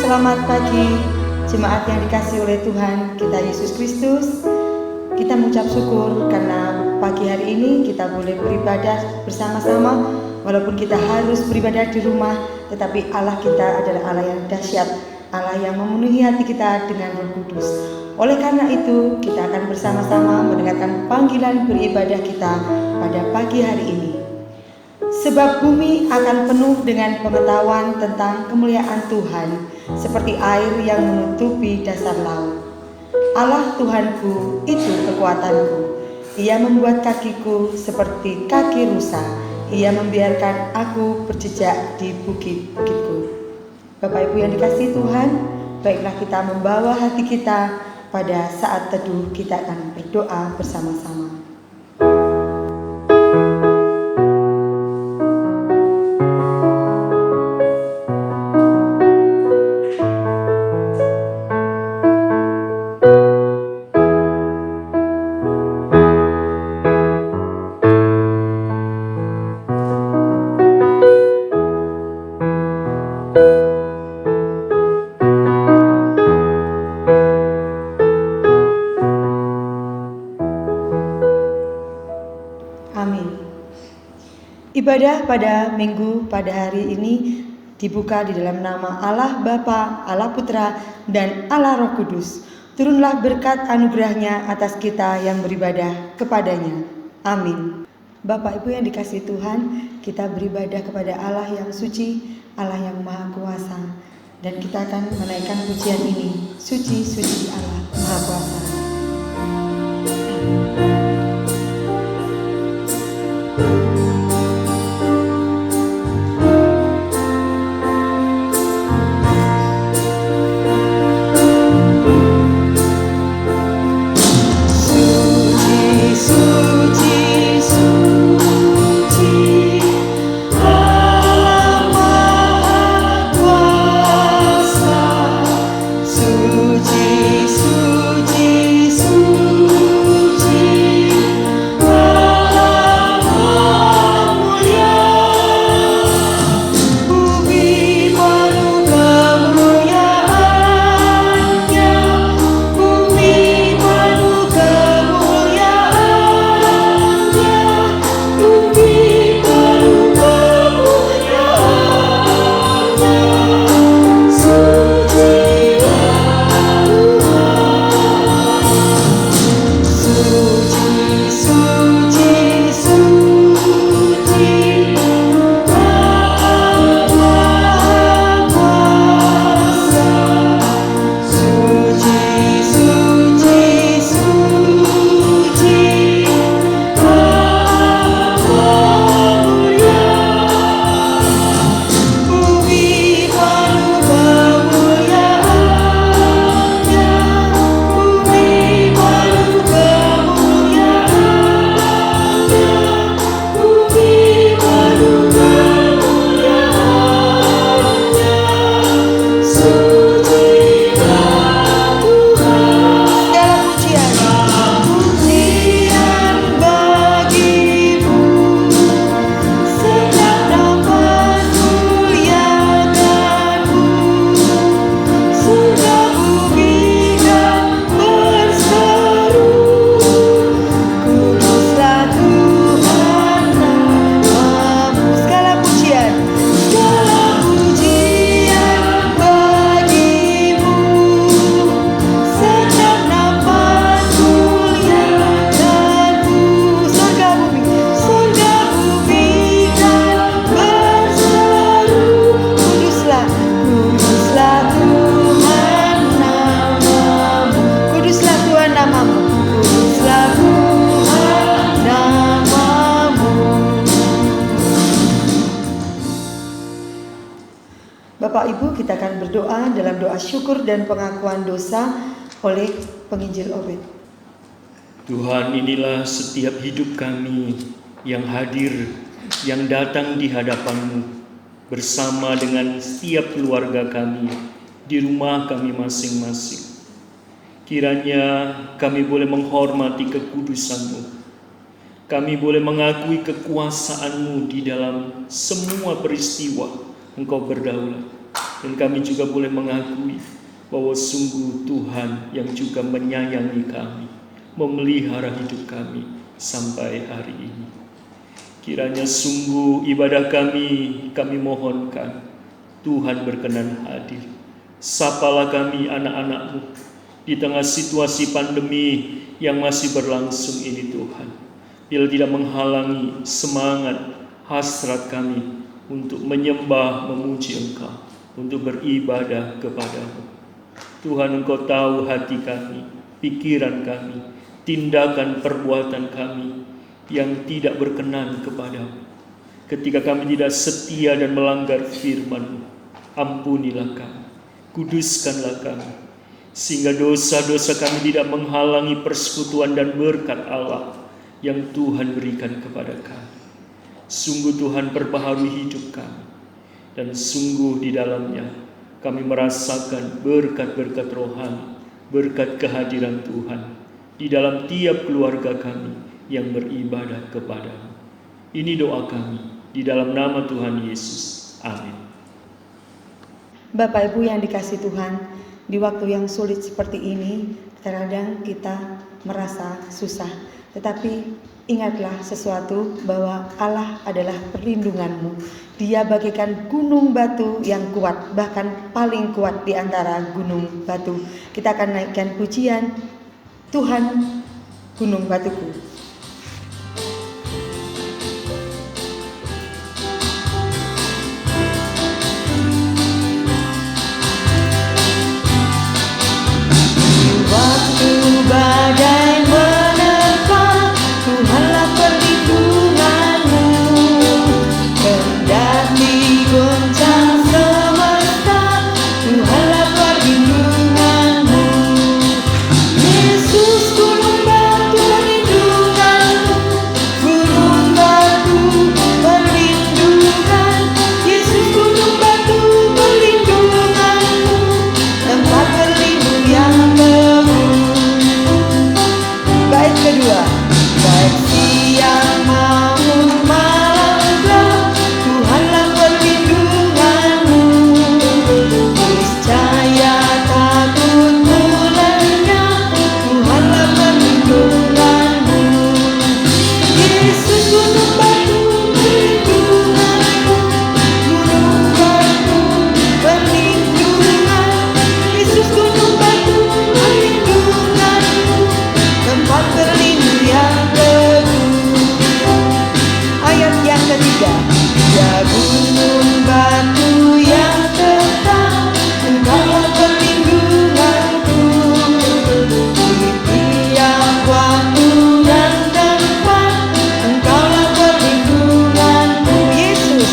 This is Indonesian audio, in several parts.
Selamat pagi, jemaat yang dikasihi oleh Tuhan kita Yesus Kristus. Kita mengucap syukur karena pagi hari ini kita boleh beribadah bersama-sama. Walaupun kita harus beribadah di rumah, tetapi Allah kita adalah Allah yang dahsyat, Allah yang memenuhi hati kita dengan Roh Kudus. Oleh karena itu, kita akan bersama-sama mendengarkan panggilan beribadah kita pada pagi hari ini. Sebab bumi akan penuh dengan pengetahuan tentang kemuliaan Tuhan, seperti air yang menutupi dasar laut. Allah Tuhanku itu kekuatanku. Ia membuat kakiku seperti kaki rusa. Ia membiarkan aku berjejak di bukit-bukitku. Bapak Ibu yang dikasihi Tuhan, baiklah kita membawa hati kita pada saat teduh. Kita akan berdoa bersama-sama. Amin. Ibadah pada minggu pada hari ini dibuka di dalam nama Allah Bapa, Allah Putra, dan Allah Roh Kudus. Turunlah berkat anugerahnya atas kita yang beribadah kepadanya. Amin. Bapak Ibu yang dikasihi Tuhan, kita beribadah kepada Allah yang suci, Allah yang maha kuasa. Dan kita akan menaikkan pujian ini, suci, suci Allah maha kuasa. Bapak Ibu, kita akan berdoa dalam doa syukur dan pengakuan dosa oleh penginjil Obed. Tuhan, inilah setiap hidup kami yang hadir, yang datang di hadapan-Mu bersama dengan setiap keluarga kami di rumah kami masing-masing. Kiranya kami boleh menghormati kekudusan-Mu. Kami boleh mengakui kekuasaan-Mu di dalam semua peristiwa Engkau berdaulat. Dan kami juga boleh mengakui bahwa sungguh Tuhan yang juga menyayangi kami, memelihara hidup kami sampai hari ini. Kiranya sungguh ibadah kami mohonkan Tuhan berkenan hadir. Sapalah kami anak-anak-Mu di tengah situasi pandemi yang masih berlangsung ini Tuhan. Bila tidak menghalangi semangat hasrat kami untuk menyembah, memuji Engkau, untuk beribadah kepada-Mu. Tuhan, Engkau tahu hati kami, pikiran kami, tindakan perbuatan kami yang tidak berkenan kepada-Mu. Ketika kami tidak setia dan melanggar firman-Mu, ampunilah kami, kuduskanlah kami, sehingga dosa-dosa kami tidak menghalangi persekutuan dan berkat Allah yang Tuhan berikan kepada kami. Sungguh Tuhan perbaharui hidup kami, dan sungguh di dalamnya kami merasakan berkat-berkat rohani, berkat kehadiran Tuhan di dalam tiap keluarga kami yang beribadah kepada-Mu. Ini doa kami di dalam nama Tuhan Yesus. Amin. Bapak Ibu yang dikasihi Tuhan, di waktu yang sulit seperti ini, terkadang kita merasa susah. Tetapi ingatlah sesuatu, bahwa Allah adalah perlindunganmu. Dia bagaikan gunung batu yang kuat, bahkan paling kuat di antara gunung batu. Kita akan naikkan pujian, Tuhan gunung batuku. Waktu badai menerpa, Tuhanlah perlindunganmu. Kendati goncang semesta, Tuhanlah perlindunganmu. Yesus gunung batu perlindunganmu, gunung batu perlindungan. Yesus gunung batu perlindunganmu, tempat berlindung yang bait kedua, baik siang maupun malam gelap, Tuhanlah perlindunganmu. Niscaya takut lenyap, Tuhanlah perlindunganmu. Yesus gunung batu perlindunganmu, gunung batu perlindungan. Yesus gunung batu perlindunganmu, tempat berlindung yang teguh. Ayat yang ketiga, ya gunung batu yang tetap, Engkaulah perlindunganku. Di tiap waktu dan tempat, Engkaulah perlindunganku. Yesus,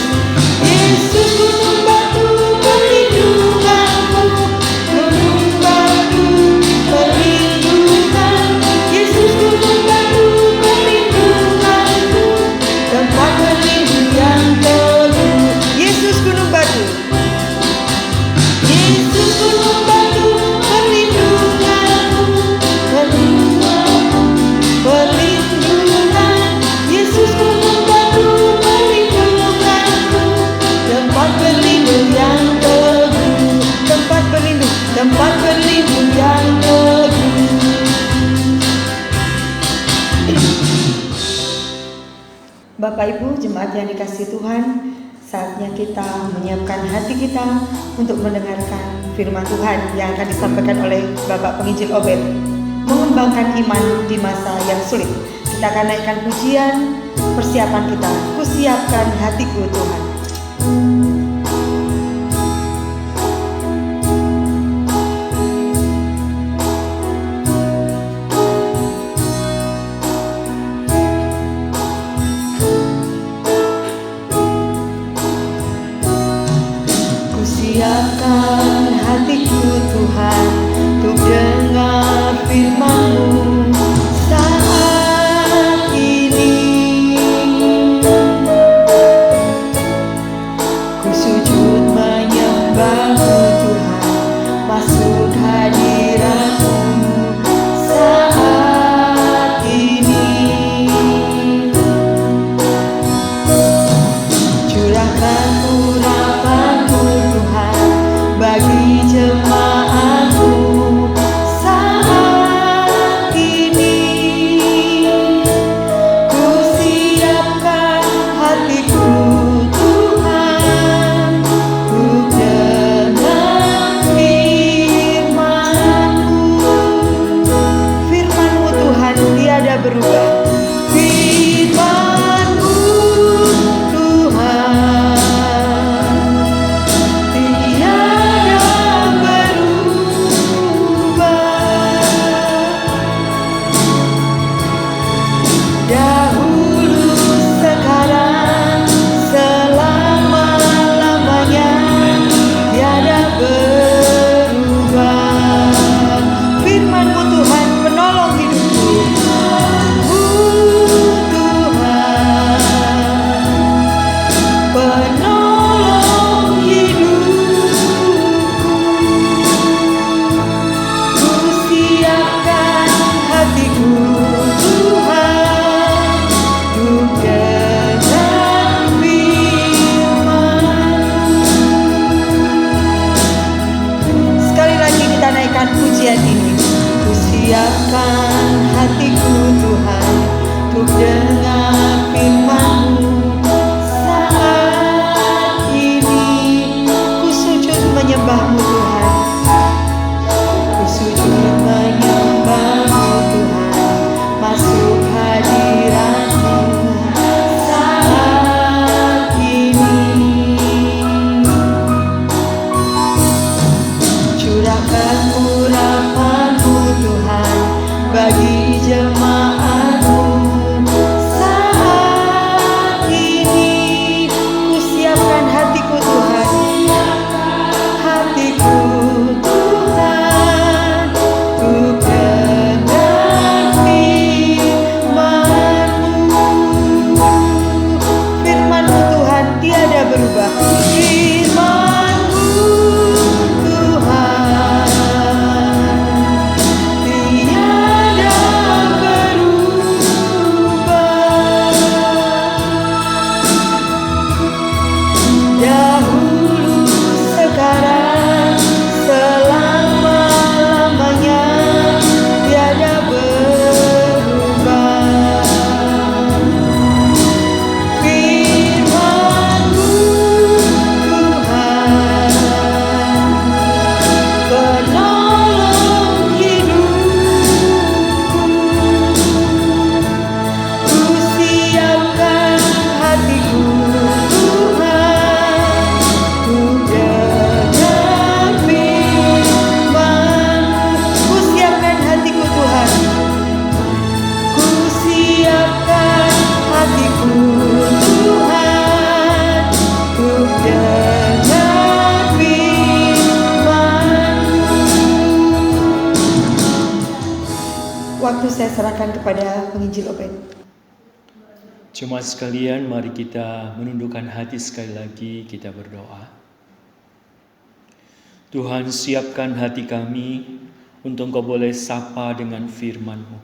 Yesus gunung batu perlindunganku, gunung batu perlindungan. Yesus gunung batu perlindunganku, tempat berlindung yang teguh. Yesus gunung batu, Yesus gunung batu perlindunganku, perlindungan. Yesus gunung batu perlindunganku, tempat berlindung yang teguh. Tempat berlindung yang teguh. Bapak Ibu jemaat yang dikasihi Tuhan, saatnya kita menyiapkan hati kita untuk mendengarkan firman Tuhan yang akan disampaikan oleh Bapak Penginjil Obed, mengembangkan iman di masa yang sulit. Kita akan naikkan pujian, persiapan kita, kusiapkan hatiku Tuhan. Siapkan hatiku Tuhan, untuk dengar firman-Mu saat ini. bagi jemaat-Mu. Saat ini ku siapkan hatiku Tuhan, hatiku Tuhan, ku dengar firman-Mu. Firman-Mu Tuhan tiada berubah. Firman-Mu Tuhan tiada berubah. Dahulu, sekarang, selama-lamanya tiada berubah. Firman-Mu Tuhan, penolong hidupku. Ku siapkan hatiku Tuhan, ku dengar firman-Mu. Ku siapkan hatiku Tuhan, ku siapkan hatiku Tuhan, ku dengar firman-Mu. Waktu saya serahkan kepada penginjil Obed. Jemaat sekalian, mari kita menundukkan hati sekali lagi, kita berdoa. Tuhan, siapkan hati kami untuk Engkau boleh sapa dengan firman-Mu.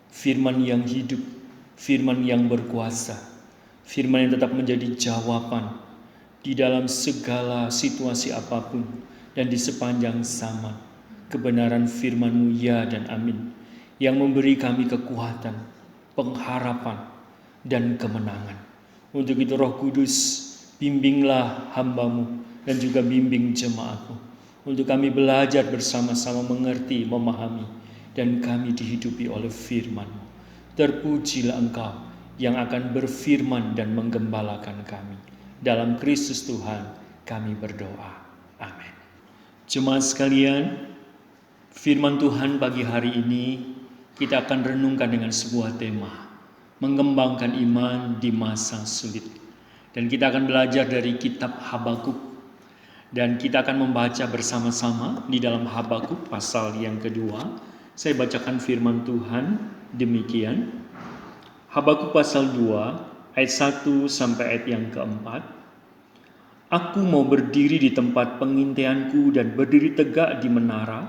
Firman yang hidup, firman yang berkuasa, firman yang tetap menjadi jawaban di dalam segala situasi apapun dan di sepanjang zaman. Kebenaran firman-Mu ya dan amin, yang memberi kami kekuatan, pengharapan, dan kemenangan. Untuk itu Roh Kudus, bimbinglah hamba-Mu dan juga bimbing jemaat-Mu, untuk kami belajar bersama-sama mengerti, memahami, dan kami dihidupi oleh firman-Mu. Terpujilah Engkau yang akan berfirman dan menggembalakan kami. Dalam Kristus Tuhan kami berdoa. Amin. Jemaat sekalian, firman Tuhan pagi hari ini kita akan renungkan dengan sebuah tema, mengembangkan iman di masa sulit. Dan kita akan belajar dari kitab Habakuk. Dan kita akan membaca bersama-sama di dalam Habakuk pasal yang kedua. Saya bacakan firman Tuhan demikian. Habakuk pasal 2 ayat 1 sampai ayat yang keempat. Aku mau berdiri di tempat pengintaianku dan berdiri tegak di menara.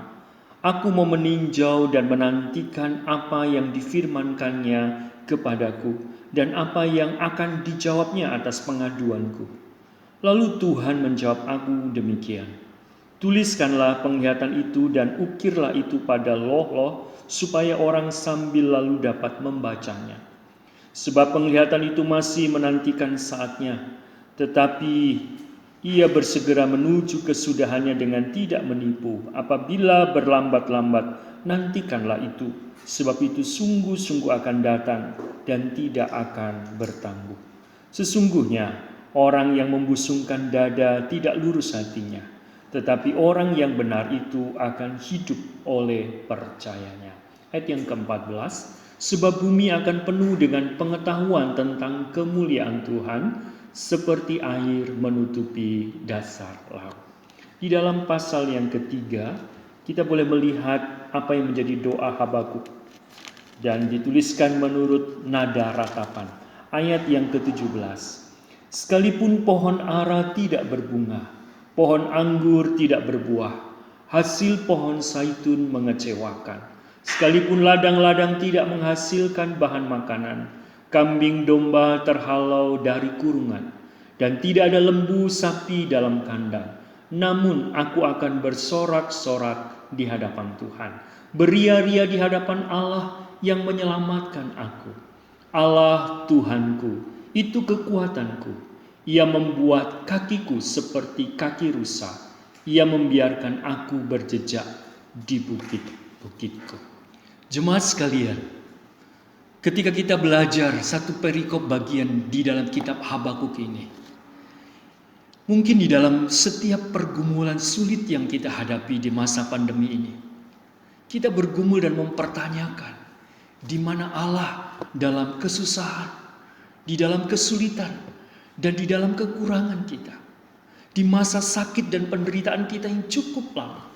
Aku mau meninjau dan menantikan apa yang difirmankannya kepadaku dan apa yang akan dijawabnya atas pengaduanku. Lalu Tuhan menjawab aku demikian. Tuliskanlah penglihatan itu dan ukirlah itu pada loh-loh supaya orang sambil lalu dapat membacanya. Sebab penglihatan itu masih menantikan saatnya, tetapi ia bersegera menuju kesudahannya dengan tidak menipu. Apabila berlambat-lambat, nantikanlah itu, sebab itu sungguh-sungguh akan datang dan tidak akan bertangguh. Sesungguhnya orang yang membusungkan dada tidak lurus hatinya, tetapi orang yang benar itu akan hidup oleh percayanya. Ayat yang ke-14, sebab bumi akan penuh dengan pengetahuan tentang kemuliaan Tuhan, seperti air menutupi dasar laut. Di dalam pasal yang ketiga, kita boleh melihat apa yang menjadi doa Habakuk. Dan dituliskan menurut nada ratapan. Ayat yang ke-17. Sekalipun pohon ara tidak berbunga, pohon anggur tidak berbuah, hasil pohon zaitun mengecewakan. Sekalipun ladang-ladang tidak menghasilkan bahan makanan, kambing domba terhalau dari kurungan, dan tidak ada lembu sapi dalam kandang. Namun aku akan bersorak-sorak di hadapan Tuhan, beria-ria di hadapan Allah yang menyelamatkan aku. Allah Tuhanku, itu kekuatanku. Ia membuat kakiku seperti kaki rusa. Ia membiarkan aku berjejak di bukit-bukitku. Jemaat sekalian, ketika kita belajar satu perikop bagian di dalam kitab Habakuk ini, mungkin di dalam setiap pergumulan sulit yang kita hadapi di masa pandemi ini, Kita bergumul dan mempertanyakan di mana Allah dalam kesusahan, di dalam kesulitan, dan di dalam kekurangan kita. Di masa sakit dan penderitaan kita yang cukup lama.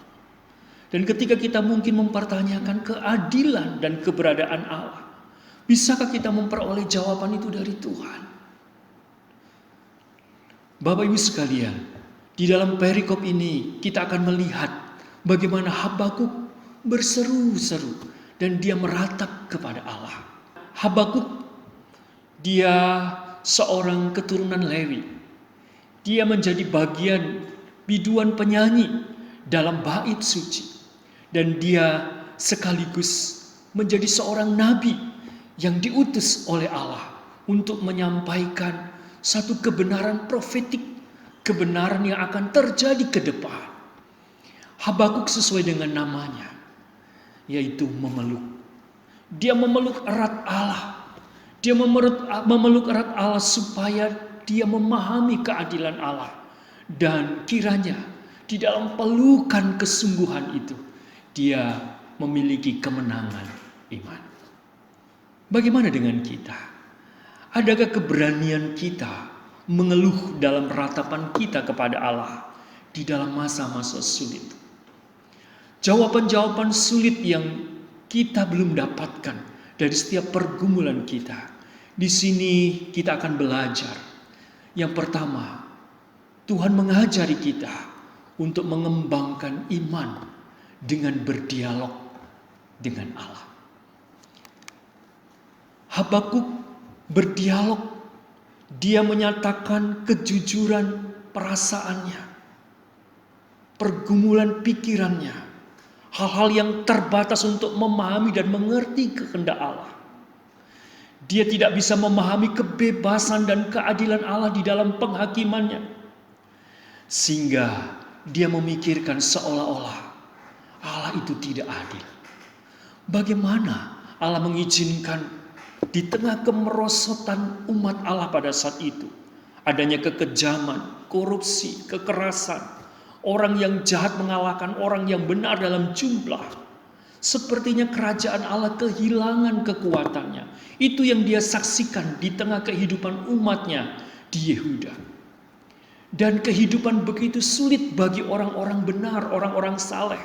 Dan ketika kita mungkin mempertanyakan keadilan dan keberadaan Allah, bisakah kita memperoleh jawaban itu dari Tuhan? Bapak Ibu sekalian, di dalam perikop ini kita akan melihat bagaimana Habakuk berseru-seru dan dia meratap kepada Allah. Habakuk, dia seorang keturunan Lewi. Dia menjadi bagian biduan penyanyi dalam bait suci. Dan dia sekaligus menjadi seorang nabi yang diutus oleh Allah untuk menyampaikan satu kebenaran profetik, kebenaran yang akan terjadi ke depan. Habakuk sesuai dengan namanya, yaitu memeluk. Dia memeluk erat Allah. Dia memeluk erat Allah supaya dia memahami keadilan Allah. Dan kiranya di dalam pelukan kesungguhan itu, dia memiliki kemenangan iman. Bagaimana dengan kita? Adakah keberanian kita mengeluh dalam ratapan kita kepada Allah di dalam masa-masa sulit? Jawaban-jawaban sulit yang kita belum dapatkan dari setiap pergumulan kita. Di sini kita akan belajar. Yang pertama, Tuhan mengajari kita untuk mengembangkan iman dengan berdialog dengan Allah. Habakuk berdialog, dia menyatakan kejujuran perasaannya, pergumulan pikirannya, hal-hal yang terbatas untuk memahami dan mengerti kehendak Allah. Dia tidak bisa memahami kebebasan dan keadilan Allah di dalam penghakimannya. Sehingga dia memikirkan seolah-olah Allah itu tidak adil. Bagaimana Allah mengizinkan di tengah kemerosotan umat Allah pada saat itu, adanya kekejaman, korupsi, kekerasan, orang yang jahat mengalahkan orang yang benar dalam jumlah. Sepertinya kerajaan Allah kehilangan kekuatannya. Itu yang dia saksikan di tengah kehidupan umatnya di Yehuda. Dan kehidupan begitu sulit bagi orang-orang benar, orang-orang saleh,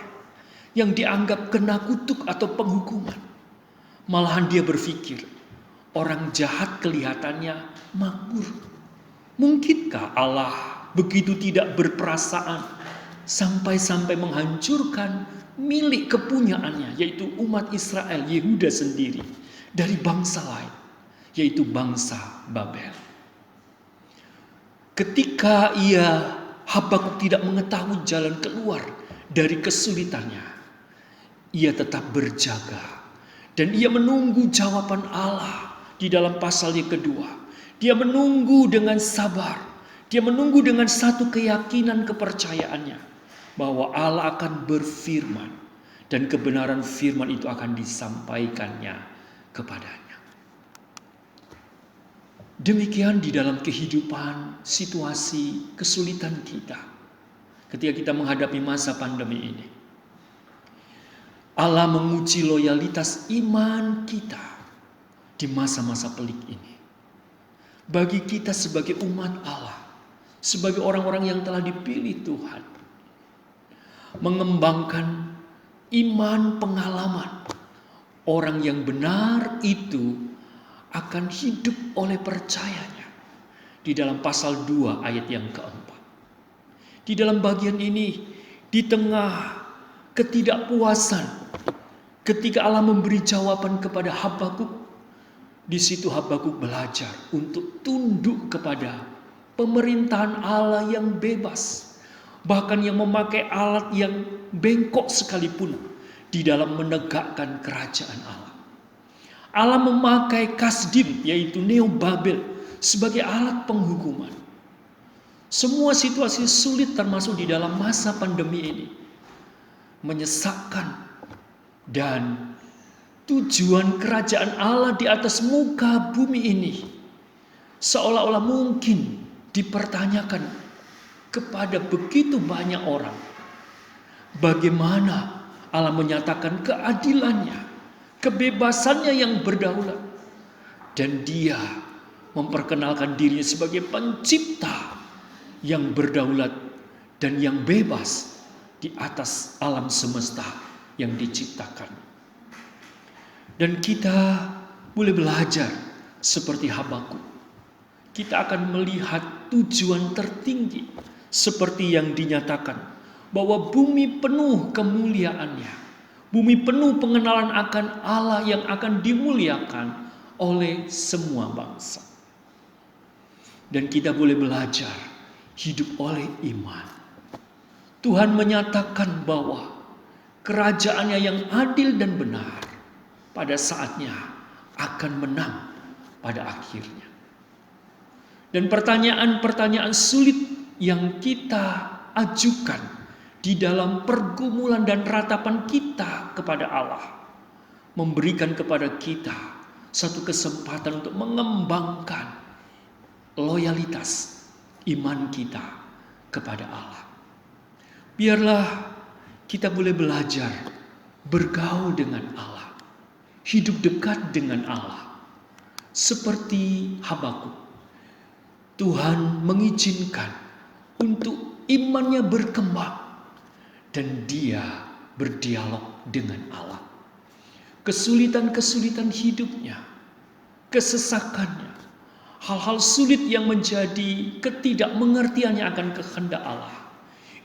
yang dianggap kena kutuk atau penghukuman. Malahan dia berpikir, orang jahat kelihatannya makmur. Mungkinkah Allah begitu tidak berperasaan sampai-sampai menghancurkan milik kepunyaannya, yaitu umat Israel, Yehuda sendiri, dari bangsa lain, yaitu bangsa Babel. Ketika Habakuk tidak mengetahui jalan keluar dari kesulitannya, ia tetap berjaga dan ia menunggu jawaban Allah di dalam pasal yang kedua. Dia menunggu dengan sabar, dia menunggu dengan satu keyakinan kepercayaannya bahwa Allah akan berfirman dan kebenaran firman itu akan disampaikannya kepadanya. Demikian di dalam kehidupan, situasi, kesulitan kita ketika kita menghadapi masa pandemi ini. Allah menguji loyalitas iman kita di masa-masa pelik ini. Bagi kita sebagai umat Allah, sebagai orang-orang yang telah dipilih Tuhan, mengembangkan iman pengalaman. Orang yang benar itu akan hidup oleh percayanya. Di dalam pasal 2 ayat yang keempat. Di dalam bagian ini, di tengah ketidakpuasan, ketika Allah memberi jawaban kepada Habakuk, di situ Habakuk belajar untuk tunduk kepada pemerintahan Allah yang bebas. Bahkan yang memakai alat yang bengkok sekalipun di dalam menegakkan kerajaan Allah. Allah memakai Kasdim, yaitu Neo Babel, sebagai alat penghukuman. Semua situasi sulit termasuk di dalam masa pandemi ini menyesakkan, dan tujuan kerajaan Allah di atas muka bumi ini seolah-olah mungkin dipertanyakan kepada begitu banyak orang. Bagaimana Allah menyatakan keadilannya, kebebasannya yang berdaulat. Dan dia memperkenalkan dirinya sebagai pencipta yang berdaulat dan yang bebas di atas alam semesta yang diciptakan. Dan kita boleh belajar seperti Habakuk. Kita akan melihat tujuan tertinggi seperti yang dinyatakan, bahwa bumi penuh kemuliaannya, bumi penuh pengenalan akan Allah yang akan dimuliakan oleh semua bangsa. Dan kita boleh belajar hidup oleh iman. Tuhan menyatakan bahwa kerajaannya yang adil dan benar pada saatnya akan menang pada akhirnya. Dan pertanyaan-pertanyaan sulit yang kita ajukan di dalam pergumulan dan ratapan kita kepada Allah memberikan kepada kita satu kesempatan untuk mengembangkan loyalitas iman kita kepada Allah. Biarlah kita boleh belajar bergaul dengan Allah, hidup dekat dengan Allah. Seperti Habakuk, Tuhan mengizinkan untuk imannya berkembang dan dia berdialog dengan Allah. Kesulitan-kesulitan hidupnya, kesesakannya, hal-hal sulit yang menjadi ketidakmengertiannya akan kehendak Allah,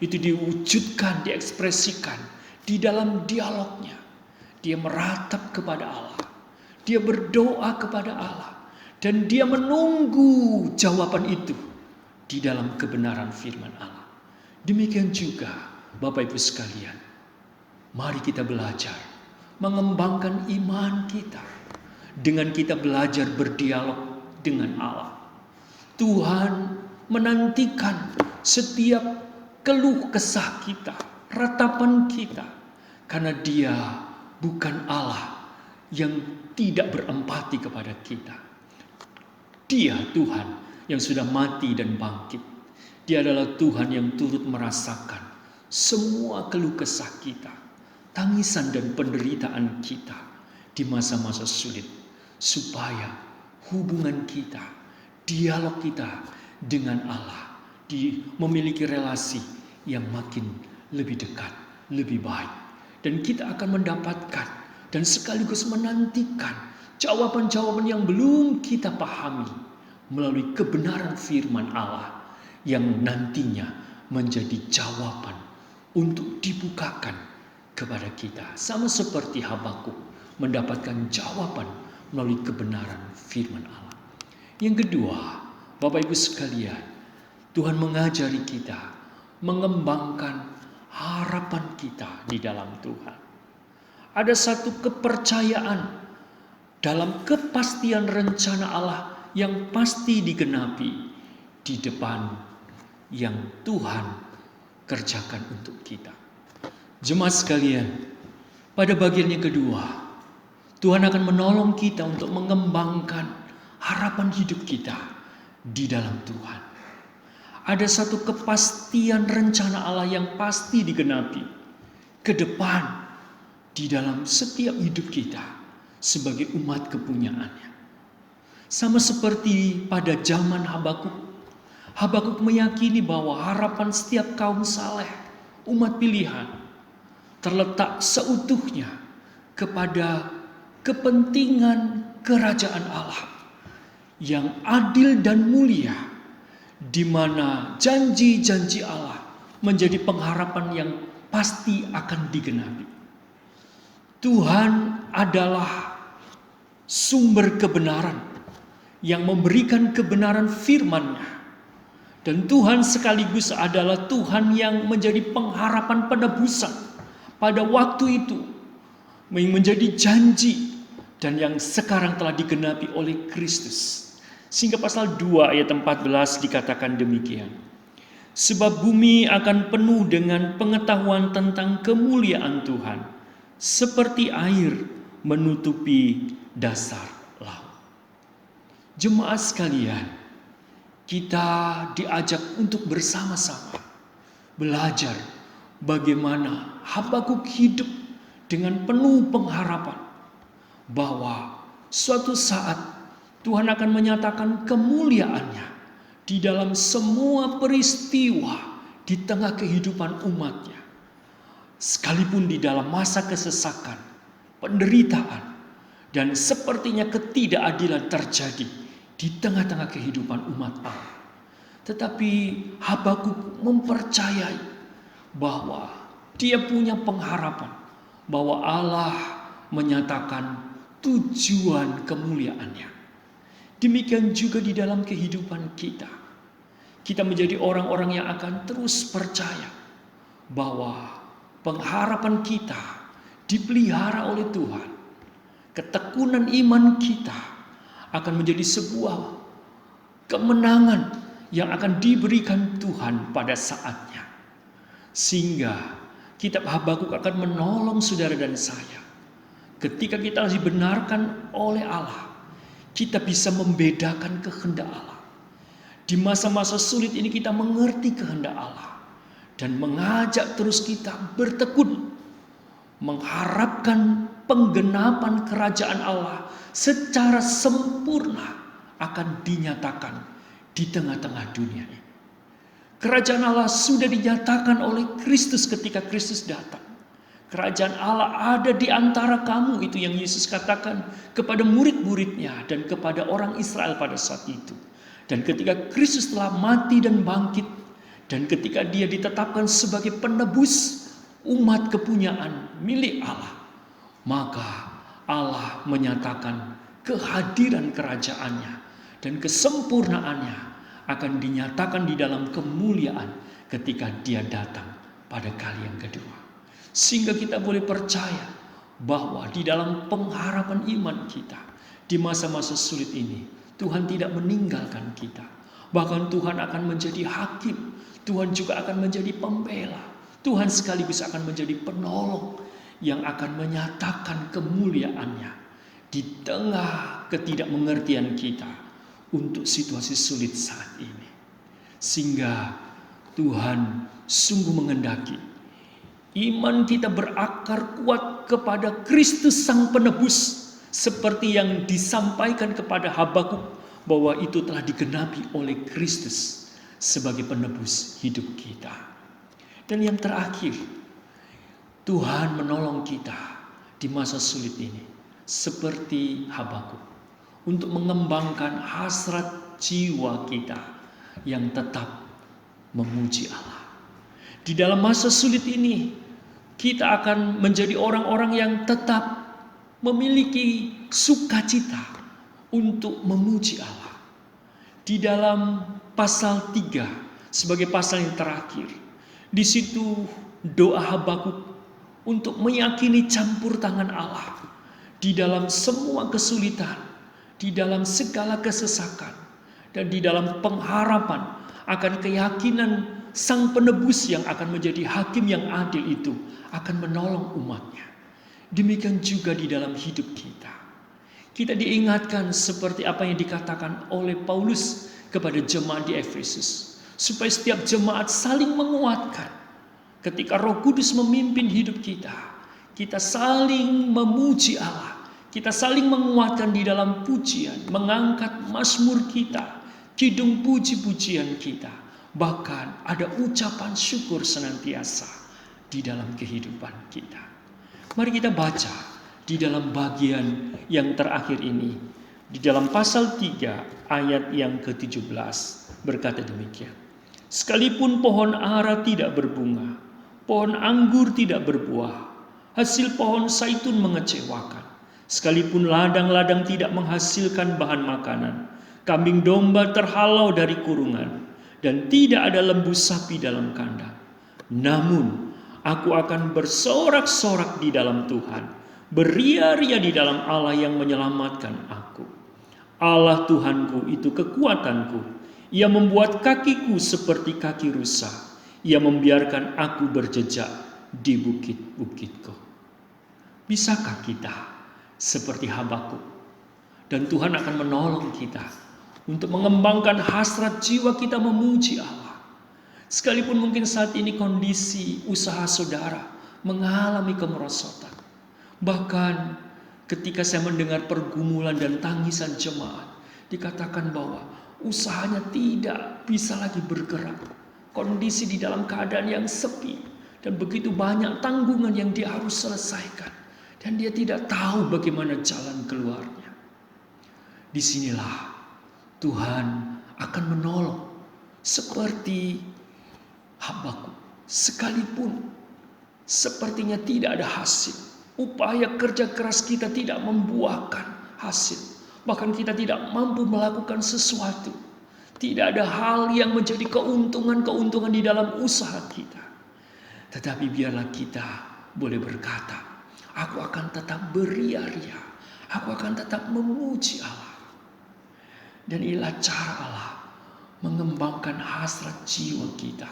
itu diwujudkan, diekspresikan di dalam dialognya. Dia meratap kepada Allah, dia berdoa kepada Allah, dan dia menunggu jawaban itu di dalam kebenaran firman Allah. Demikian juga Bapak Ibu sekalian, mari kita belajar mengembangkan iman kita dengan kita belajar berdialog dengan Allah. Tuhan menantikan setiap keluh kesah kita, ratapan kita, karena Dia bukan Allah yang tidak berempati kepada kita. Dia Tuhan yang sudah mati dan bangkit. Dia adalah Tuhan yang turut merasakan semua keluh kesah kita, tangisan dan penderitaan kita di masa-masa sulit, supaya hubungan kita, dialog kita dengan Allah memiliki relasi yang makin lebih dekat, lebih baik. Dan kita akan mendapatkan dan sekaligus menantikan jawaban-jawaban yang belum kita pahami melalui kebenaran firman Allah yang nantinya menjadi jawaban untuk dibukakan kepada kita. Sama seperti Habakuk mendapatkan jawaban melalui kebenaran firman Allah. Yang kedua, Bapak Ibu sekalian, Tuhan mengajari kita mengembangkan harapan kita di dalam Tuhan. Ada satu kepercayaan dalam kepastian rencana Allah yang pasti digenapi di depan yang Tuhan kerjakan untuk kita. Jemaat sekalian, pada bagian yang kedua, Tuhan akan menolong kita untuk mengembangkan harapan hidup kita di dalam Tuhan. Ada satu kepastian rencana Allah yang pasti digenapi ke depan di dalam setiap hidup kita sebagai umat kepunyaannya. Sama seperti pada zaman Habakuk. Habakuk meyakini bahwa harapan setiap kaum saleh, umat pilihan, terletak seutuhnya kepada kepentingan kerajaan Allah yang adil dan mulia, di mana janji-janji Allah menjadi pengharapan yang pasti akan digenapi. Tuhan adalah sumber kebenaran yang memberikan kebenaran firman-Nya. Dan Tuhan sekaligus adalah Tuhan yang menjadi pengharapan penebusan pada waktu itu, menjadi janji dan yang sekarang telah digenapi oleh Kristus. Sehingga pasal 2 ayat 14 dikatakan demikian. Sebab bumi akan penuh dengan pengetahuan tentang kemuliaan Tuhan, seperti air menutupi dasar laut. Jemaat sekalian, kita diajak untuk bersama-sama belajar bagaimana Habakuk hidup dengan penuh pengharapan bahwa suatu saat Tuhan akan menyatakan kemuliaannya di dalam semua peristiwa di tengah kehidupan umatnya. Sekalipun di dalam masa kesesakan, penderitaan, dan sepertinya ketidakadilan terjadi di tengah-tengah kehidupan umat Allah. Tetapi Habakuk mempercayai bahwa dia punya pengharapan bahwa Allah menyatakan tujuan kemuliaannya. Demikian juga di dalam kehidupan kita. Kita menjadi orang-orang yang akan terus percaya bahwa pengharapan kita dipelihara oleh Tuhan. Ketekunan iman kita akan menjadi sebuah kemenangan yang akan diberikan Tuhan pada saatnya. Sehingga kitab Habakuk akan menolong saudara dan saya. Ketika kita dibenarkan oleh Allah, kita bisa membedakan kehendak Allah. Di masa-masa sulit ini kita mengerti kehendak Allah. Dan mengajak terus kita bertekun. Mengharapkan penggenapan kerajaan Allah secara sempurna akan dinyatakan di tengah-tengah dunia ini. Kerajaan Allah sudah dinyatakan oleh Kristus ketika Kristus datang. Kerajaan Allah ada di antara kamu, itu yang Yesus katakan kepada murid-muridnya dan kepada orang Israel pada saat itu. Dan ketika Kristus telah mati dan bangkit, dan ketika dia ditetapkan sebagai penebus umat kepunyaan milik Allah, maka Allah menyatakan kehadiran kerajaannya dan kesempurnaannya akan dinyatakan di dalam kemuliaan ketika dia datang pada kali yang kedua. Sehingga kita boleh percaya bahwa di dalam pengharapan iman kita di masa-masa sulit ini, Tuhan tidak meninggalkan kita. Bahkan Tuhan akan menjadi hakim. Tuhan juga akan menjadi pembela. Tuhan sekaligus akan menjadi penolong yang akan menyatakan kemuliaannya di tengah ketidakmengertian kita untuk situasi sulit saat ini. Sehingga Tuhan sungguh menghendaki iman kita berakar kuat kepada Kristus Sang Penebus, seperti yang disampaikan kepada Habakuk bahwa itu telah digenapi oleh Kristus sebagai penebus hidup kita. Dan yang terakhir, Tuhan menolong kita di masa sulit ini seperti Habakuk untuk mengembangkan hasrat jiwa kita yang tetap memuji Allah. Di dalam masa sulit ini, kita akan menjadi orang-orang yang tetap memiliki sukacita untuk memuji Allah. Di dalam pasal 3 sebagai pasal yang terakhir, di situ doa Habakuk untuk meyakini campur tangan Allah di dalam semua kesulitan, di dalam segala kesesakan, dan di dalam pengharapan akan keyakinan Sang Penebus yang akan menjadi hakim yang adil itu akan menolong umatnya. Demikian juga di dalam hidup kita. Kita diingatkan seperti apa yang dikatakan oleh Paulus kepada jemaat di Efesus, supaya setiap jemaat saling menguatkan. Ketika Roh Kudus memimpin hidup kita, kita saling memuji Allah, kita saling menguatkan di dalam pujian, mengangkat mazmur kita, kidung puji-pujian kita, bahkan ada ucapan syukur senantiasa di dalam kehidupan kita. Mari kita baca di dalam bagian yang terakhir ini, di dalam pasal 3 ayat yang ke-17 berkata demikian. Sekalipun pohon ara tidak berbunga, pohon anggur tidak berbuah, hasil pohon zaitun mengecewakan, sekalipun ladang-ladang tidak menghasilkan bahan makanan, kambing domba terhalau dari kurungan, dan tidak ada lembu sapi dalam kandang. Namun aku akan bersorak-sorak di dalam Tuhan, beria-ria di dalam Allah yang menyelamatkan aku. Allah Tuhanku itu kekuatanku. Ia membuat kakiku seperti kaki rusa. Ia membiarkan aku berjejak di bukit-bukitku. Bisakah kita seperti Habakuk? Dan Tuhan akan menolong kita untuk mengembangkan hasrat jiwa kita memuji Allah. Sekalipun mungkin saat ini kondisi usaha saudara mengalami kemerosotan. Bahkan ketika saya mendengar pergumulan dan tangisan jemaat, dikatakan bahwa usahanya tidak bisa lagi bergerak. Kondisi di dalam keadaan yang sepi. Dan begitu banyak tanggungan yang dia harus selesaikan. Dan dia tidak tahu bagaimana jalan keluarnya. Disinilah Tuhan akan menolong. Seperti Habakuk. Sekalipun sepertinya tidak ada hasil. Upaya kerja keras kita tidak membuahkan hasil. Bahkan kita tidak mampu melakukan sesuatu. Tidak ada hal yang menjadi keuntungan-keuntungan di dalam usaha kita. Tetapi biarlah kita boleh berkata, aku akan tetap beria-ria. Aku akan tetap memuji Allah. Dan inilah cara Allah mengembangkan hasrat jiwa kita.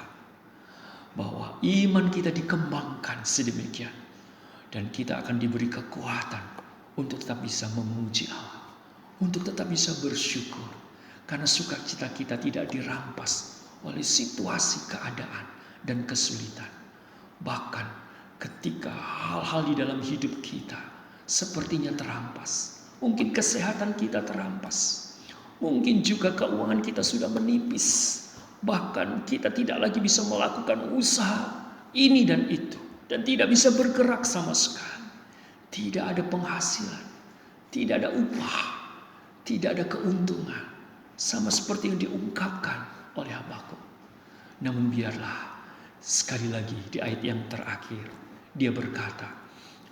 Bahwa iman kita dikembangkan sedemikian. Dan kita akan diberi kekuatan untuk tetap bisa memuji Allah. Untuk tetap bisa bersyukur. Karena sukacita kita tidak dirampas oleh situasi keadaan dan kesulitan. Bahkan ketika hal-hal di dalam hidup kita sepertinya terampas. Mungkin kesehatan kita terampas. Mungkin juga keuangan kita sudah menipis. Bahkan kita tidak lagi bisa melakukan usaha ini dan itu. Dan tidak bisa bergerak sama sekali. Tidak ada penghasilan. Tidak ada upah. Tidak ada keuntungan. Sama seperti yang diungkapkan oleh Habakuk. Namun biarlah sekali lagi di ayat yang terakhir. Dia berkata,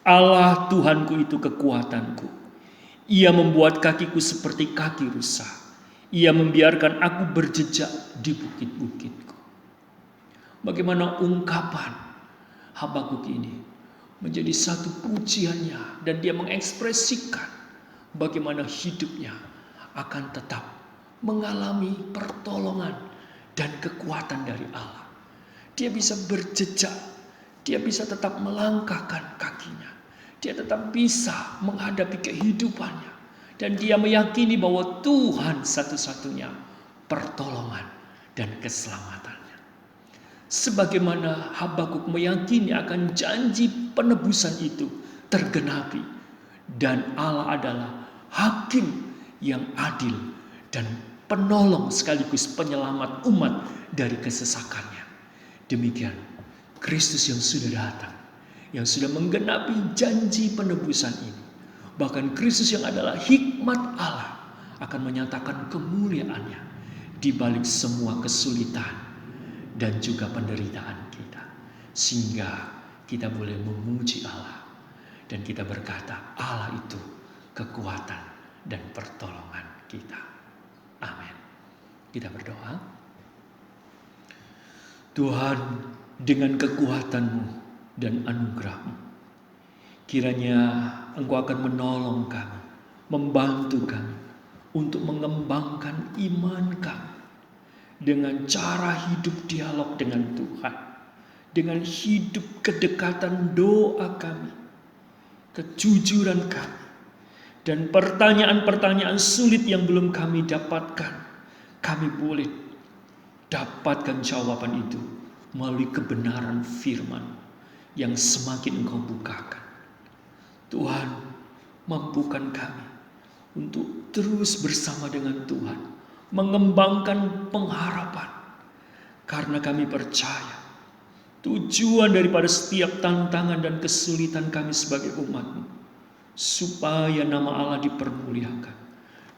Allah Tuhanku itu kekuatanku. Ia membuat kakiku seperti kaki rusa. Ia membiarkan aku berjejak di bukit-bukitku. Bagaimana ungkapan Habakuk ini menjadi satu pujiannya. Dan dia mengekspresikan bagaimana hidupnya akan tetap mengalami pertolongan dan kekuatan dari Allah. Dia bisa berjejak. Dia bisa tetap melangkahkan kakinya. Dia tetap bisa menghadapi kehidupannya. Dan dia meyakini bahwa Tuhan satu-satunya pertolongan dan keselamatannya. Sebagaimana Habakuk meyakini akan janji penebusan itu tergenapi. Dan Allah adalah hakim yang adil dan penolong sekaligus penyelamat umat dari kesesakannya. Demikian Kristus yang sudah datang, yang sudah menggenapi janji penebusan ini. Bahkan Kristus yang adalah hikmat Allah akan menyatakan kemuliaannya di balik semua kesulitan dan juga penderitaan kita. Sehingga kita boleh memuji Allah dan kita berkata, Allah itu kekuatan dan pertolongan kita. Amin. Kita berdoa. Tuhan, dengan kekuatan-Mu dan anugerah-Mu, kiranya Engkau akan menolong kami, membantu kami untuk mengembangkan iman kami dengan cara hidup dialog dengan Tuhan, dengan hidup kedekatan doa kami, kejujuran kami, dan pertanyaan-pertanyaan sulit yang belum kami dapatkan, kami boleh dapatkan jawaban itu melalui kebenaran firman yang semakin Engkau bukakan. Tuhan, mampukan kami untuk terus bersama dengan Tuhan, mengembangkan pengharapan. Karena kami percaya tujuan daripada setiap tantangan dan kesulitan kami sebagai umat-Mu, supaya nama Allah dipermuliakan.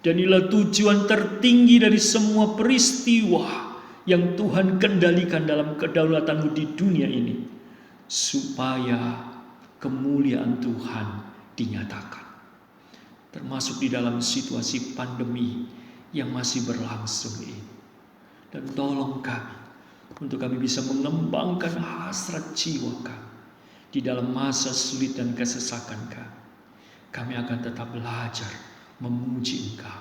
Dan inilah tujuan tertinggi dari semua peristiwa yang Tuhan kendalikan dalam kedaulatan-Mu di dunia ini, supaya kemuliaan Tuhan dinyatakan. Termasuk di dalam situasi pandemi yang masih berlangsung ini. Dan tolong kami untuk kami bisa mengembangkan hasrat jiwa kami di dalam masa sulit dan kesesakan kami. Kami akan tetap belajar memuji Engkau,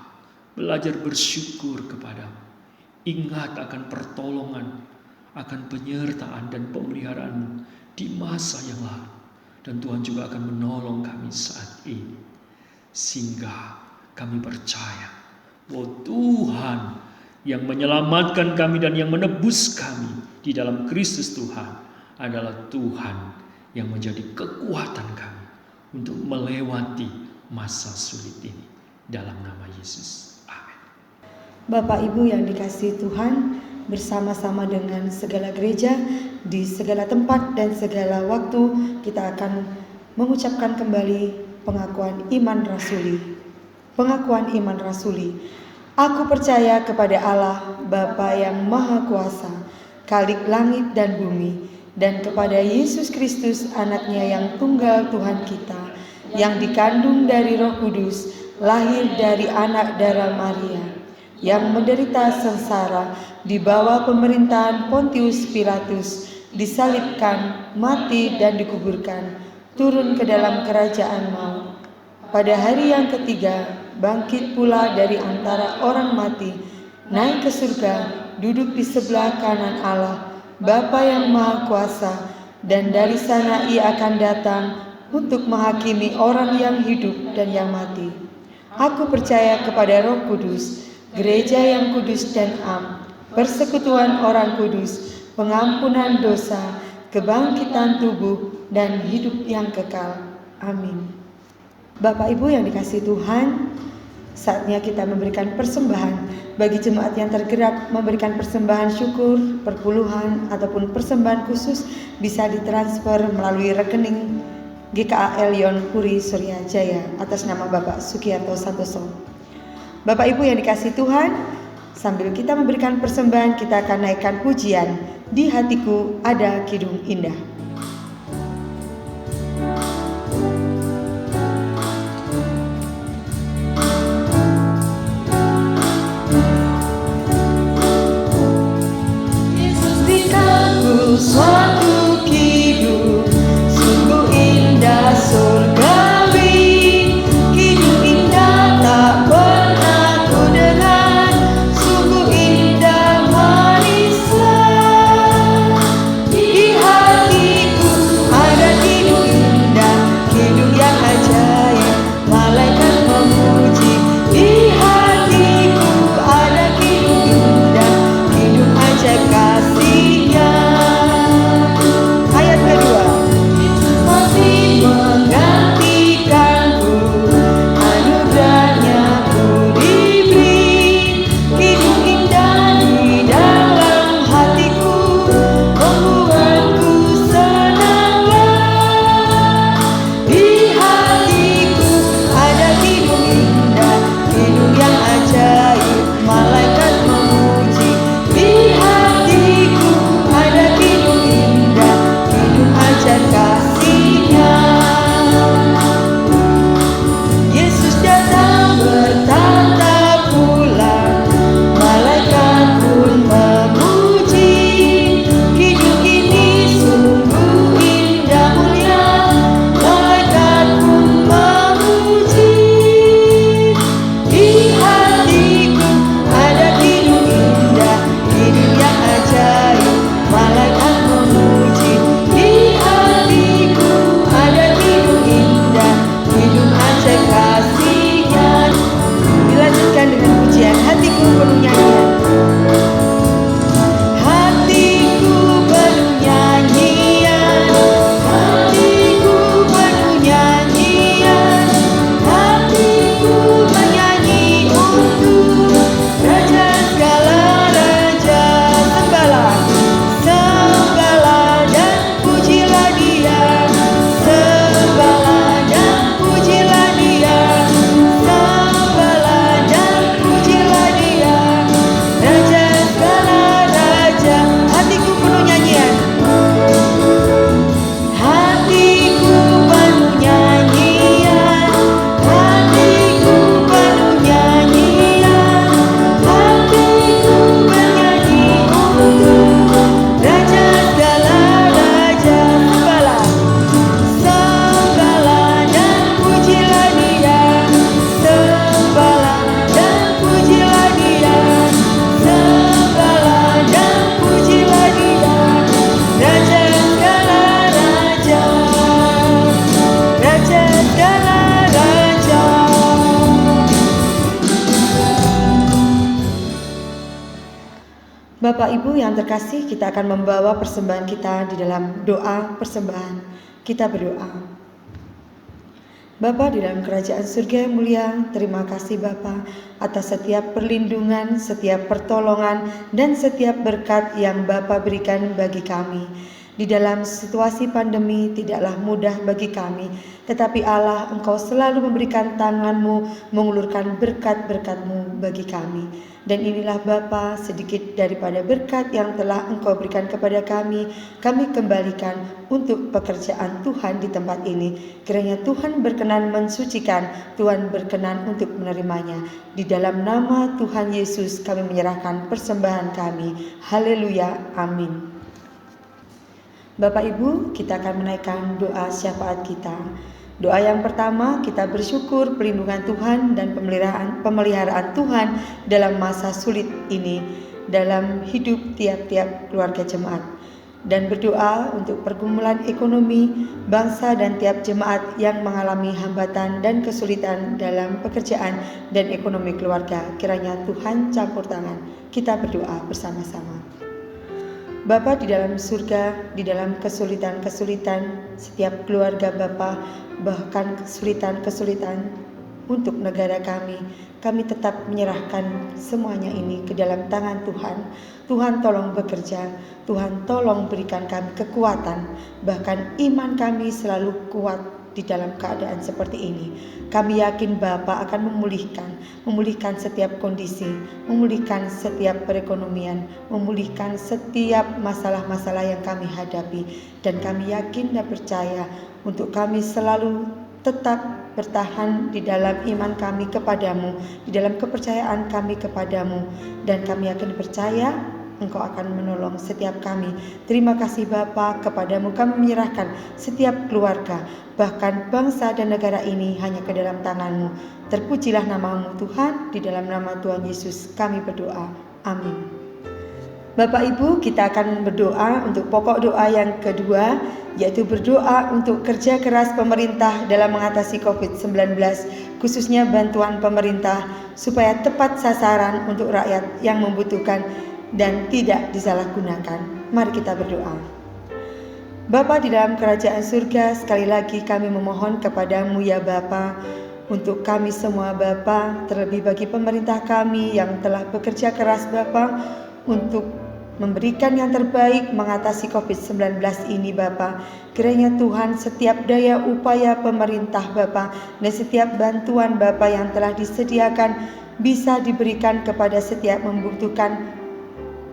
belajar bersyukur kepadamu, ingat akan pertolongan, akan penyertaan dan pemeliharaan-Mu di masa yang lalu. Dan Tuhan juga akan menolong kami saat ini, sehingga kami percaya bahwa Tuhan yang menyelamatkan kami dan yang menebus kami di dalam Kristus Tuhan adalah Tuhan yang menjadi kekuatan kami, untuk melewati masa sulit ini. Dalam nama Yesus. Amin. Bapak Ibu yang dikasihi Tuhan, bersama-sama dengan segala gereja di segala tempat dan segala waktu kita akan mengucapkan kembali pengakuan iman rasuli. Pengakuan iman rasuli. Aku percaya kepada Allah, Bapa yang Maha Kuasa, Khalik langit dan bumi, dan kepada Yesus Kristus, anaknya yang tunggal Tuhan kita, yang dikandung dari Roh Kudus, lahir dari anak darah Maria, yang menderita sengsara di bawah pemerintahan Pontius Pilatus, disalibkan, mati dan dikuburkan, turun ke dalam kerajaan maut. Pada hari yang ketiga, bangkit pula dari antara orang mati, naik ke surga, duduk di sebelah kanan Allah, Bapa yang Maha Kuasa, dan dari sana Ia akan datang untuk menghakimi orang yang hidup dan yang mati. Aku percaya kepada Roh Kudus, gereja yang kudus dan am, persekutuan orang kudus, pengampunan dosa, kebangkitan tubuh, dan hidup yang kekal. Amin. Bapak Ibu yang dikasihi Tuhan, saatnya kita memberikan persembahan. Bagi jemaat yang tergerak memberikan persembahan syukur, perpuluhan, ataupun persembahan khusus, bisa ditransfer melalui rekening GKA Elyon Puri Surya Jaya atas nama Bapak Sugiarto Santoso. Bapak Ibu yang dikasihi Tuhan, sambil kita memberikan persembahan, kita akan naikkan pujian, Di Hatiku Ada Kidung Indah. Suatu kidung sungguh indah surgawi, kidung indah tak pernah ku dengar, sungguh indah Marisa. Di hatiku ada kidung indah, kidung yang ajaib, malaikat memuji. Di hatiku ada kidung indah, kidung ajaib kasihnya. Bapak Ibu yang terkasih, kita akan membawa persembahan kita di dalam doa persembahan. Kita berdoa. Bapa di dalam kerajaan surga yang mulia, terima kasih Bapa atas setiap perlindungan, setiap pertolongan, dan setiap berkat yang Bapa berikan bagi kami. Di dalam situasi pandemi tidaklah mudah bagi kami, tetapi Allah, Engkau selalu memberikan tangan-Mu, mengulurkan berkat-berkat-Mu bagi kami. Dan inilah Bapa, sedikit daripada berkat yang telah Engkau berikan kepada kami kembalikan untuk pekerjaan Tuhan di tempat ini. Kiranya Tuhan berkenan mensucikan, Tuhan berkenan untuk menerimanya. Di dalam nama Tuhan Yesus kami menyerahkan persembahan kami. Haleluya, amin. Bapak Ibu, kita akan menaikkan doa syafaat kita. Doa yang pertama, kita bersyukur perlindungan Tuhan dan pemeliharaan Tuhan dalam masa sulit ini dalam hidup tiap-tiap keluarga jemaat. Dan berdoa untuk pergumulan ekonomi bangsa dan tiap jemaat yang mengalami hambatan dan kesulitan dalam pekerjaan dan ekonomi keluarga. Kiranya Tuhan campur tangan. Kita berdoa bersama-sama. Bapa di dalam surga, di dalam kesulitan-kesulitan setiap keluarga Bapa, bahkan kesulitan-kesulitan untuk negara kami tetap menyerahkan semuanya ini ke dalam tangan Tuhan. Tuhan tolong bekerja, Tuhan tolong berikan kami kekuatan, bahkan iman kami selalu kuat di dalam keadaan seperti ini. Kami yakin Bapa akan memulihkan setiap kondisi, memulihkan setiap perekonomian, memulihkan setiap masalah-masalah yang kami hadapi. Dan kami yakin dan percaya untuk kami selalu tetap bertahan di dalam iman kami kepadamu, di dalam kepercayaan kami kepadamu. Dan kami yakin percaya Engkau akan menolong setiap kami. Terima kasih Bapa, kepadamu kami menyerahkan setiap keluarga, bahkan bangsa dan negara ini hanya ke dalam tangan-Mu. Terpujilah nama-Mu Tuhan, di dalam nama Tuhan Yesus kami berdoa. Amin. Bapak Ibu, kita akan berdoa untuk pokok doa yang kedua, yaitu berdoa untuk kerja keras pemerintah dalam mengatasi COVID-19, khususnya bantuan pemerintah supaya tepat sasaran untuk rakyat yang membutuhkan dan tidak disalahgunakan. Mari kita berdoa. Bapa di dalam kerajaan surga, sekali lagi kami memohon kepadamu ya Bapa, untuk kami semua Bapa, terlebih bagi pemerintah kami yang telah bekerja keras Bapa untuk memberikan yang terbaik mengatasi COVID-19 ini Bapa. Kiranya Tuhan setiap daya upaya pemerintah Bapa dan setiap bantuan Bapa yang telah disediakan bisa diberikan kepada setiap membutuhkan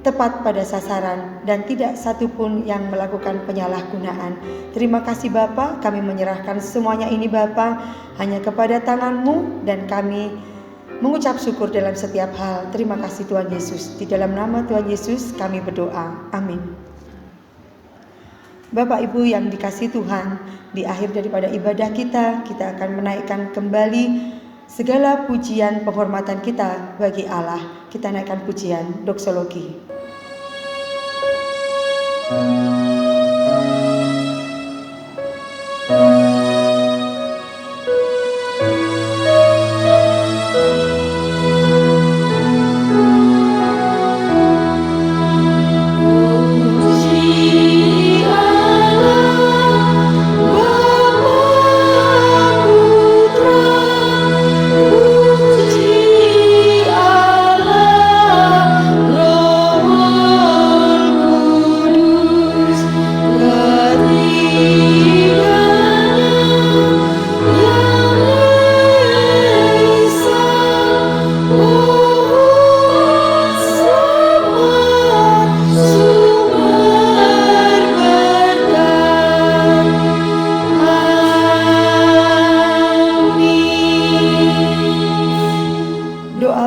tepat pada sasaran dan tidak satupun yang melakukan penyalahgunaan. Terima kasih Bapa, kami menyerahkan semuanya ini Bapa hanya kepada tangan-Mu dan kami mengucap syukur dalam setiap hal. Terima kasih Tuhan Yesus. Di dalam nama Tuhan Yesus kami berdoa. Amin. Bapak Ibu yang dikasihi Tuhan, di akhir daripada ibadah kita akan menaikkan kembali segala pujian penghormatan kita bagi Allah. Kita naikkan pujian doksologi.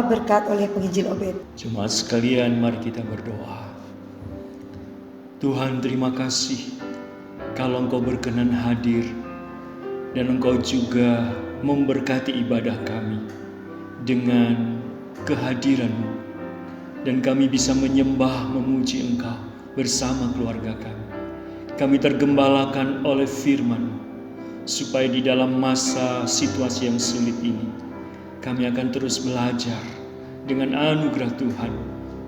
Berkat oleh penginjil Obed. Jemaat sekalian, mari kita berdoa. Tuhan, terima kasih kalau Engkau berkenan hadir dan Engkau juga memberkati ibadah kami dengan kehadiran-Mu, dan kami bisa menyembah, memuji Engkau bersama keluarga kami. Kami tergembalakan oleh firman-Mu, supaya di dalam masa situasi yang sulit ini kami akan terus belajar dengan anugerah Tuhan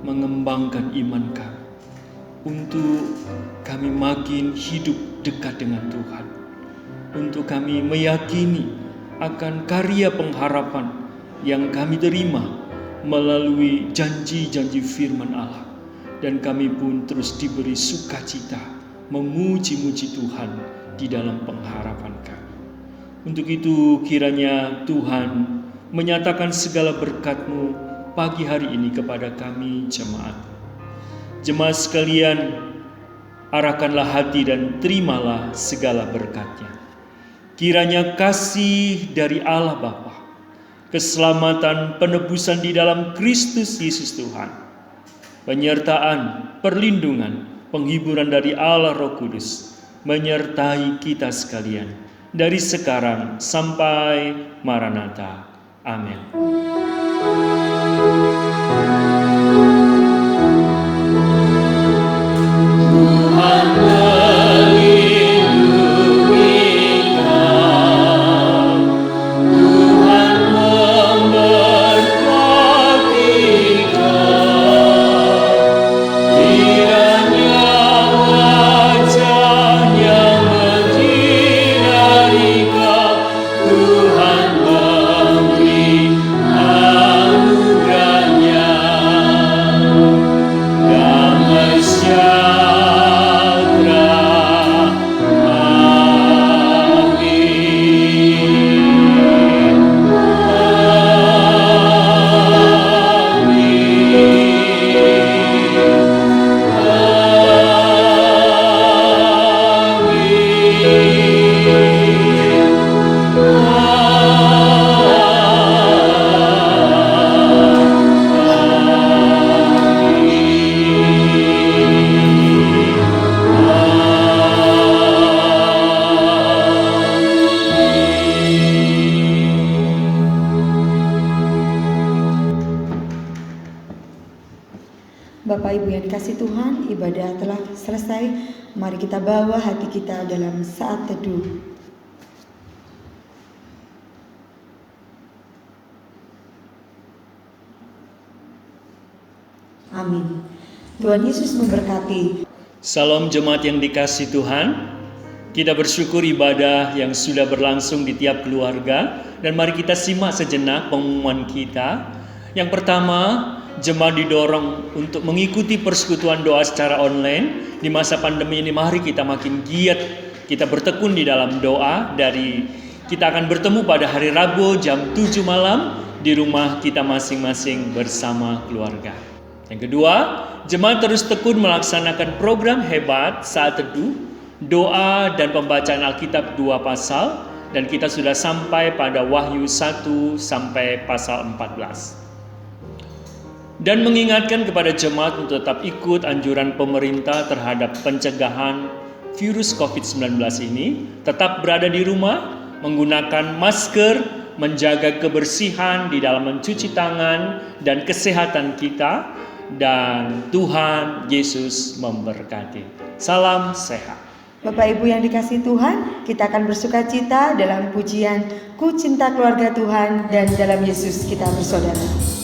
mengembangkan iman kami, untuk kami makin hidup dekat dengan Tuhan, untuk kami meyakini akan karya pengharapan yang kami terima melalui janji-janji firman Allah. Dan kami pun terus diberi sukacita memuji-muji Tuhan di dalam pengharapan kami. Untuk itu kiranya Tuhan menyatakan segala berkat-Mu pagi hari ini kepada kami jemaat. Jemaat sekalian, arahkanlah hati dan terimalah segala berkat-Nya. Kiranya kasih dari Allah Bapa, keselamatan penebusan di dalam Kristus Yesus Tuhan, penyertaan, perlindungan, penghiburan dari Allah Roh Kudus menyertai kita sekalian dari sekarang sampai Maranatha. Amin. Tuhan melindungi kau, Tuhan memberkati kau, kiranya wajah-Nya menyinari kau, Tuhan memberi anugerah-Nya, damai sejahtera. Bapak Ibu yang dikasih Tuhan, ibadah telah selesai. Mari kita bawa hati kita dalam saat teduh. Amin. Tuhan Yesus memberkati. Salam jemaat yang dikasih Tuhan. Kita bersyukur ibadah yang sudah berlangsung di tiap keluarga. Dan mari kita simak sejenak pengumuman kita. Yang pertama, jemaat didorong untuk mengikuti persekutuan doa secara online. Di masa pandemi ini mari kita makin giat, kita bertekun di dalam doa. Kita akan bertemu pada hari Rabu jam 7 malam di rumah kita masing-masing bersama keluarga. Yang kedua, jemaat terus tekun melaksanakan program hebat saat teduh, doa dan pembacaan Alkitab 2 pasal. Dan kita sudah sampai pada Wahyu 1 sampai pasal 14. Dan mengingatkan kepada jemaat untuk tetap ikut anjuran pemerintah terhadap pencegahan virus COVID-19 ini, tetap berada di rumah, menggunakan masker, menjaga kebersihan di dalam mencuci tangan dan kesehatan kita, dan Tuhan Yesus memberkati. Salam sehat. Bapak Ibu yang dikasih Tuhan, kita akan bersukacita dalam pujian Ku Cinta Keluarga Tuhan dan dalam Yesus kita bersaudara.